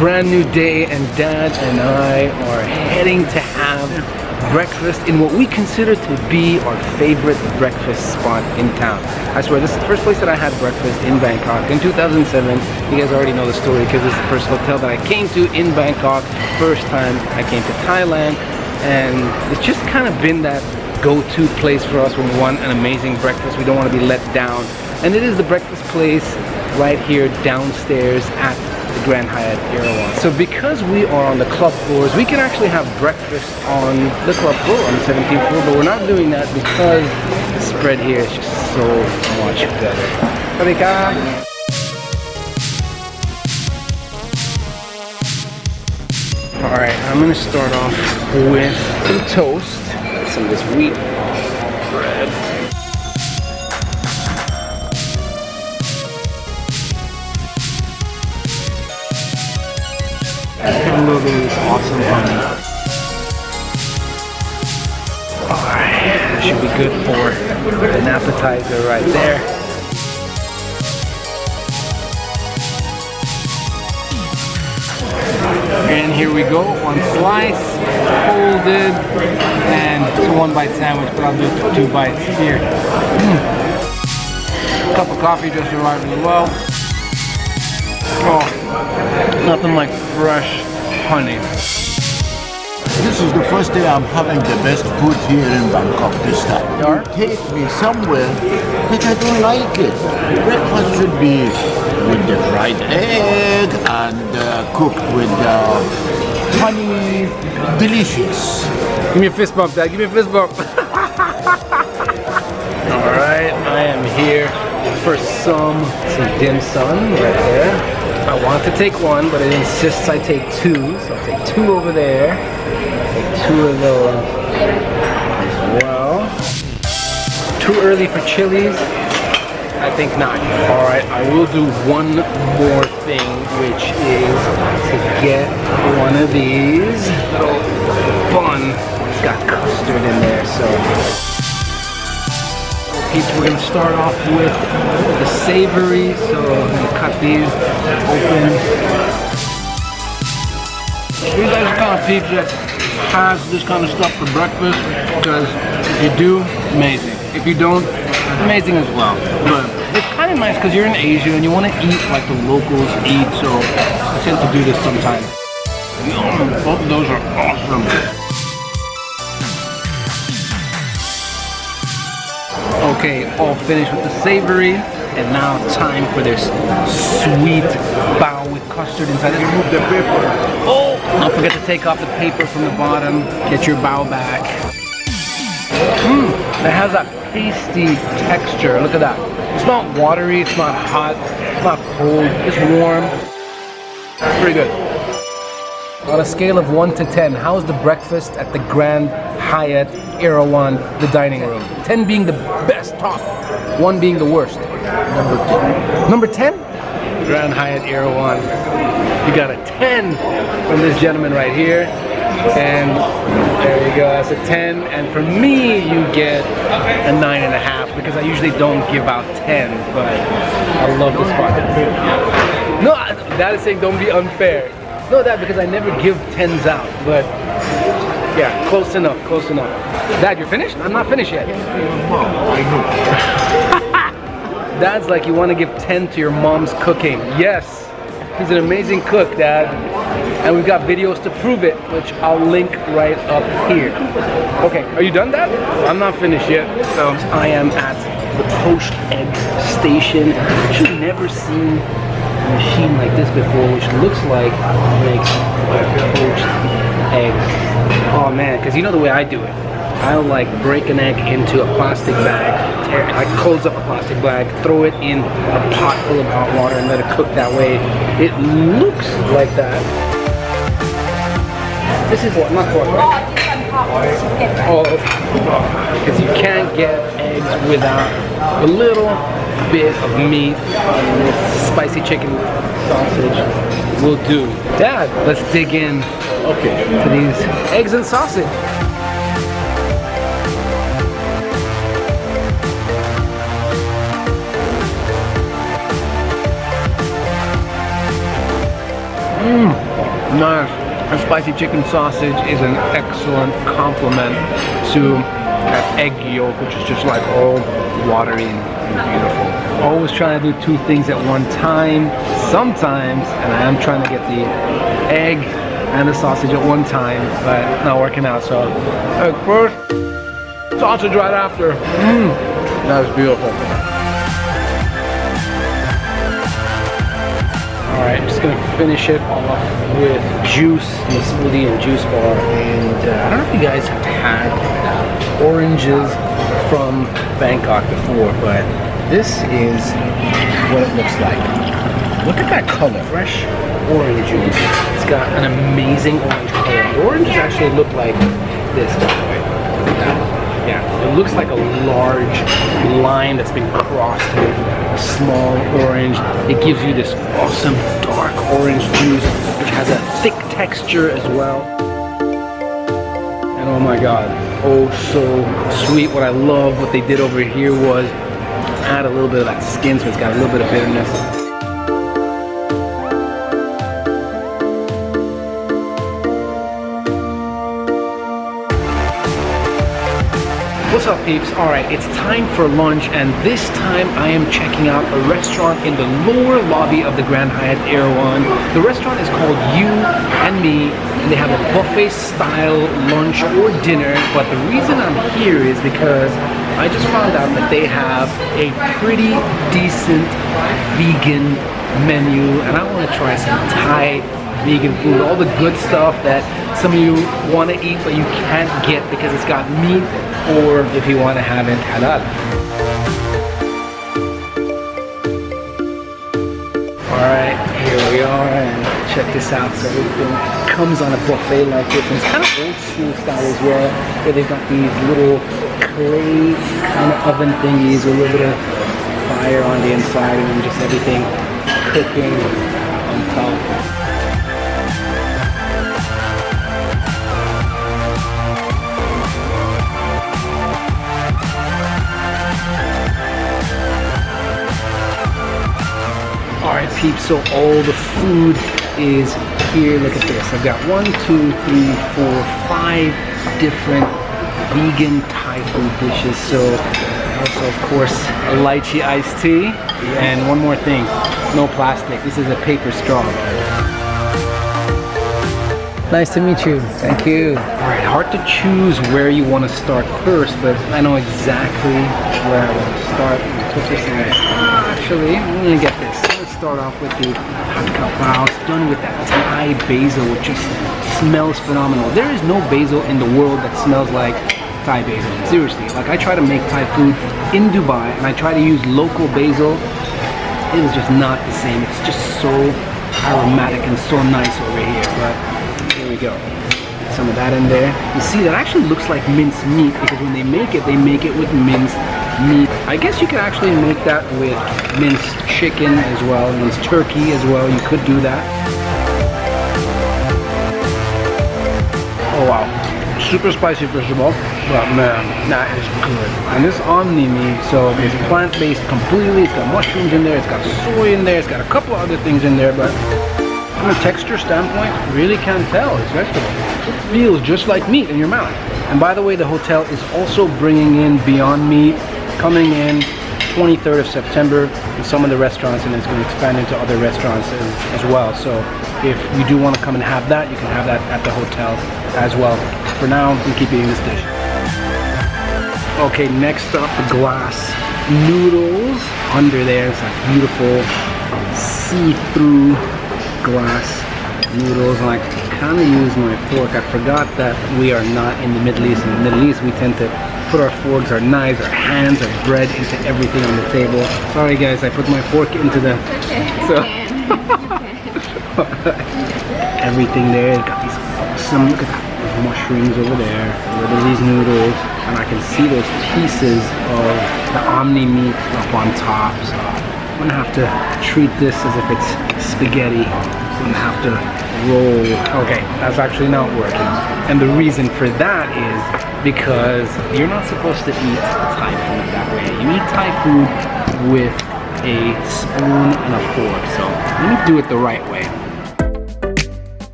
brand new day and Dad and I are heading to have breakfast in what we consider to be our favorite breakfast spot in town. I swear, this is the first place that I had breakfast in Bangkok in 2007. You guys already know the story because it's the first hotel that I came to in Bangkok. First time I came to Thailand, and it's just kind of been that go-to place for us when we want an amazing breakfast. We don't want to be let down. And it is the breakfast place right here downstairs at the Grand Hyatt Erawan. So because we are on the club floors, we can actually have breakfast on the club floor, on the 17th floor, but we're not doing that because the spread here is just so much better. Sarika. Alright, I'm gonna start off with some toast, some of this wheat bread. Noodles is awesome honey. Alright, that should be good for an appetizer right there. And here we go, one slice, folded, and it's a one bite sandwich, but I'll do it for 2 bites here. Cup of coffee just arrived as well. Oh, nothing like fresh honey. This is the first day I'm having the best food here in Bangkok this time. You take me somewhere that I don't like it. Breakfast should be with the fried egg and cooked with honey. Delicious. Give me a fist bump, Dad. Give me a fist bump. Alright, I am here for some dim sum right there. I want to take one, but it insists I take 2, so I'll take 2 over there. Take 2 of those as well. Too early for chilies? I think not. Alright, I will do one more thing, which is to get one of these little bun. It's got custard in there, so we're going to start off with the savory, so I'm going to cut these open. You guys are kind of people that has this kind of stuff for breakfast, because if you do, amazing. If you don't, amazing as well. But it's kind of nice because you're in Asia and you want to eat like the locals eat, so I tend to do this sometimes. Both of those are awesome. Okay, all finished with the savory, and now time for this sweet bao with custard inside. Remove the paper. Oh, don't forget to take off the paper from the bottom. Get your bao back. It has that pasty texture. Look at that. It's not watery. It's not hot. It's not cold. It's warm. Pretty good. On a scale of 1 to 10, how's the breakfast at the Grand Hyatt Erawan, the dining room? 10 being the best, top. 1 being the worst. Number 10? Grand Hyatt Erawan. You got a 10 from this gentleman right here. And there you go, that's a 10. And for me, you get a 9.5 because I usually don't give out 10, but I love the spot. No, Dad is saying don't be unfair. No, Dad, because I never give 10s out, but yeah, close enough, close enough. Dad, you're finished? I'm not finished yet. Dad's like, you want to give 10 to your mom's cooking. Yes, he's an amazing cook, Dad. And we've got videos to prove it, which I'll link right up here. Okay, are you done, Dad? I'm not finished yet. So I am at the poached egg station. I've actually never seen a machine like this before, which looks like it makes poached eggs. Oh man, because you know the way I do it. I'll like break an egg into a plastic bag, I close up a plastic bag, throw it in a pot full of hot water and let it cook that way. It looks like that. This is what, not pork, right? Oh, because you can't get eggs without a little bit of meat, and this spicy chicken sausage will do. Dad, let's dig in to these eggs and sausage. Nice. A spicy chicken sausage is an excellent complement to that egg yolk, which is just like all watery and beautiful. Always trying to do two things at one time. Sometimes, and I am trying to get the egg and the sausage at one time, but not working out. So, first, sausage right after. That was beautiful. Alright, I'm just gonna finish it off with juice, the smoothie and juice bar. And I don't know if you guys have had oranges from Bangkok before, but this is what it looks like. Look at that color, fresh orange juice. It's got an amazing orange color. The oranges actually look like this, by the way. Look at that. Yeah, it looks like a large line that's been crossed with a small orange. It gives you this awesome dark orange juice, which has a thick texture as well. And oh my god, oh so sweet. What I love, what they did over here was add a little bit of that skin, so it's got a little bit of bitterness. What's up, peeps? Alright, it's time for lunch, and this time I am checking out a restaurant in the lower lobby of the Grand Hyatt Erawan. The restaurant is called You and Me, and they have a buffet style lunch or dinner, but the reason I'm here is because I just found out that they have a pretty decent vegan menu, and I want to try some Thai vegan food, all the good stuff that some of you want to eat but you can't get because it's got meat, or if you want to have it halal. Alright, here we are, and check this out. So everything comes on a buffet like this, and it's kind of old school style as well, where they've got these little clay kind of oven thingies with a little bit of fire on the inside, and then just everything cooking on top. Alright peeps, so all the food is here. Look at this. I've got 1, 2, 3, 4, 5 different vegan Thai food dishes. So also of course a lychee iced tea. And one more thing, no plastic. This is a paper straw. Nice to meet you. Thank you. Alright, hard to choose where you want to start first, but I know exactly where I want to start. Actually, I'm gonna get this. Let's start off with the hot kapao. It's done with that Thai basil, which just smells phenomenal. There is no basil in the world that smells like Thai basil. Seriously, like I try to make Thai food in Dubai and I try to use local basil. It is just not the same. It's just so aromatic and so nice over here. But here we go. Some of that in there. You see, that actually looks like minced meat because when they make it with minced meat. I guess you could actually make that with minced chicken as well, minced turkey as well. You could do that. Oh wow, super spicy first of all, but man, that is good. And this omni meat, so it's plant-based completely. It's got mushrooms in there, it's got soy in there, it's got a couple of other things in there, but from a texture standpoint, really can't tell it's vegetable. It feels just like meat in your mouth. And by the way, the hotel is also bringing in Beyond Meat, coming in 23rd of September in some of the restaurants, and it's going to expand into other restaurants as well. So if you do want to come and have that, you can have that at the hotel as well. For now, we keep eating this dish. Okay, next up, the glass noodles. Under there is like beautiful see-through glass noodles, and I kind of use my fork. I forgot that we are not in the Middle East. In the Middle East, we tend to put our forks, our knives, our hands, our bread into everything on the table. Sorry guys, I put my fork into the... So everything there. Got these awesome, look at that, those mushrooms over there. Look at these noodles, and I can see those pieces of the omni meat up on top. So I'm gonna have to treat this as if it's spaghetti. I'm gonna have to roll. Okay, that's actually not working. And the reason for that is because you're not supposed to eat Thai food that way. You eat Thai food with a spoon and a fork. So let me do it the right way.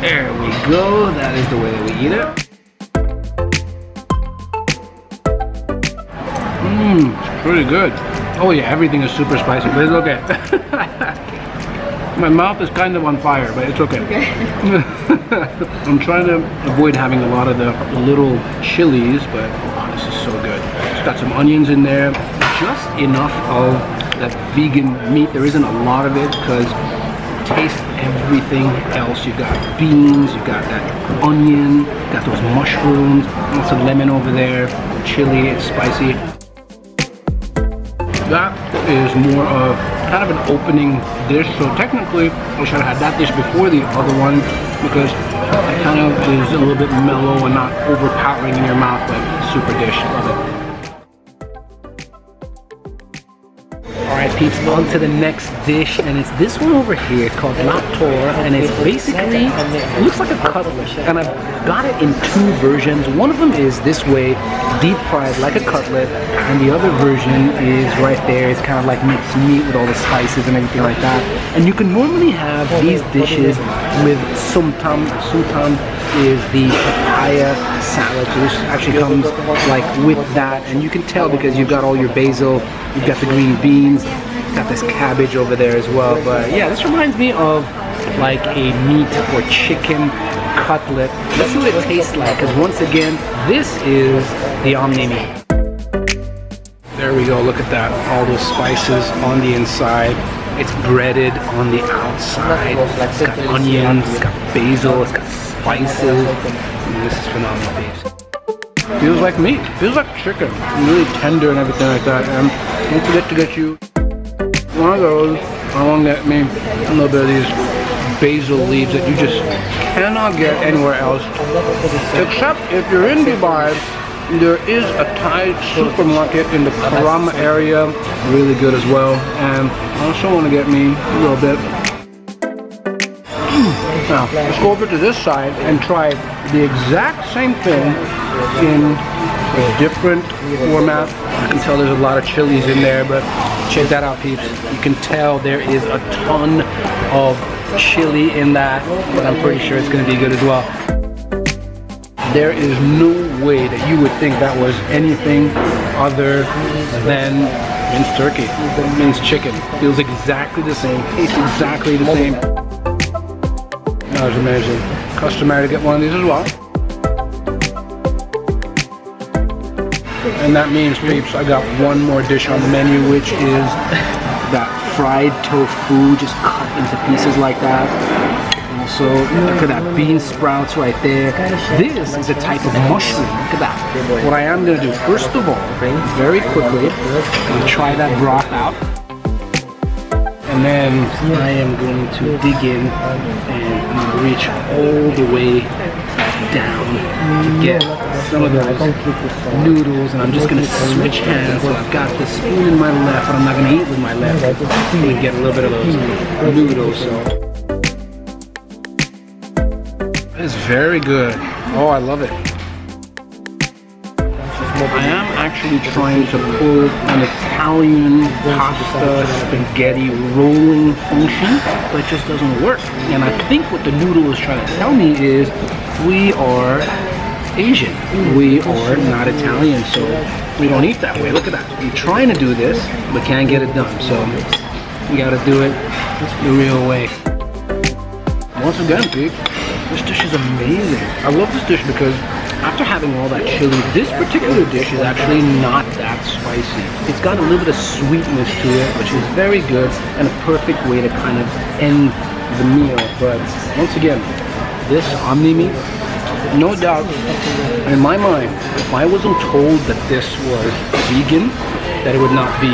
There we go. That is the way that we eat it. It's pretty good. Oh yeah, everything is super spicy, but it's okay. My mouth is kind of on fire, but it's okay. I'm trying to avoid having a lot of the little chilies, but oh, this is so good. It's got some onions in there, just enough of that vegan meat. There isn't a lot of it because taste everything else. You've got beans, you've got that onion, got those mushrooms, and some lemon over there, chili, it's spicy. That is more of kind of an opening dish, so technically I should have had that dish before the other one because it kind of is a little bit mellow and not overpowering in your mouth, but super dish. Love it. Alright peeps, on to the next dish, and it's this one over here. It's called laptor, and it's basically, it looks like a cutlet, and I've got it in two versions. One of them is this way, deep fried like a cutlet, and the other version is right there. It's kind of like mixed meat with all the spices and everything like that. And you can normally have these dishes with sumtam. Sumtam is the papaya salad, so this actually comes like with that, and you can tell because you've got all your basil, you've got the green beans, got this cabbage over there as well. But yeah, this reminds me of like a meat or chicken cutlet. Let's see what it tastes like, because once again, this is the omni meat. There we go, look at that, all those spices on the inside. It's breaded on the outside. It's got onions, it's got basil, it's got spices. This is phenomenal taste. Feels like meat, feels like chicken. Really tender and everything like that. And don't forget to get you one of those. I want to get me a little bit of these basil leaves that you just cannot get anywhere else. Except if you're in Dubai, there is a Thai supermarket in the Karama area, really good as well. And I also want to get me a little bit. Now, let's go over to this side and try the exact same thing in a different format. I can tell there's a lot of chilies in there, but check that out, peeps. You can tell there is a ton of chili in that, but I'm pretty sure it's going to be good as well. There is no way that you would think that was anything other than minced turkey, minced chicken. Feels exactly the same, tastes exactly the same. That was amazing. Customary to get one of these as well. And that means, peeps, I got one more dish on the menu, which is that fried tofu, just cut into pieces like that. Also, look at that, bean sprouts right there. This is a type of mushroom. Look at that. What I am going to do, first of all, very quickly, I'm going to try that broth out. And then I am going to dig in and I'm going to reach all the way down to get some of those noodles, and I'm just going to switch hands. So I've got the spoon in my left, but I'm not going to eat with my left. I'm going to get a little bit of those noodles. So it's very good. Oh, I love it. I am actually trying to pull an Italian pasta spaghetti rolling function, but it just doesn't work. And I think what the noodle is trying to tell me is we are Asian. We are not Italian, so we don't eat that way. Look at that. We're trying to do this, but can't get it done. So we got to do it the real way. Once again, people, this dish is amazing. I love this dish because after having all that chili, this particular dish is actually not that spicy. It's got a little bit of sweetness to it, which is very good and a perfect way to kind of end the meal. But once again, this omni meat, no doubt, in my mind, if I wasn't told that this was vegan, that it would not be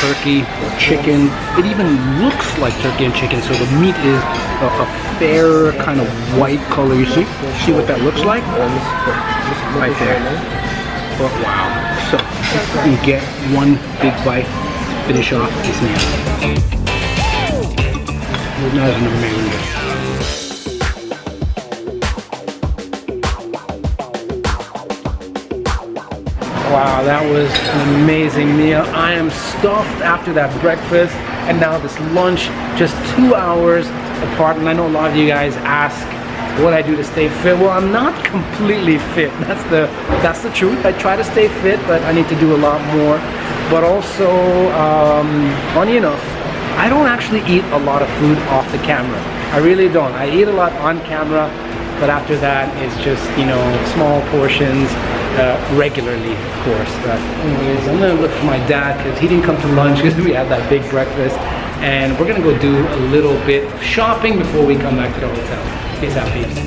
turkey or chicken. It even looks like turkey and chicken, so the meat is a fair kind of white color. You see what that looks like? Right there. But wow. So you get one big bite to finish off this meal. That is an amazing dish. Wow, that was an amazing meal. I am stuffed after that breakfast, and now this lunch, just 2 hours apart. And I know a lot of you guys ask what I do to stay fit. Well, I'm not completely fit. That's the truth. I try to stay fit, but I need to do a lot more. But also, funny enough, I don't actually eat a lot of food off the camera. I really don't. I eat a lot on camera, but after that, it's just, you know, small portions, regularly, of course. But anyways, I'm gonna look for my dad because he didn't come to lunch because we had that big breakfast. And we're gonna go do a little bit of shopping before we come back to the hotel. Peace out, peeps.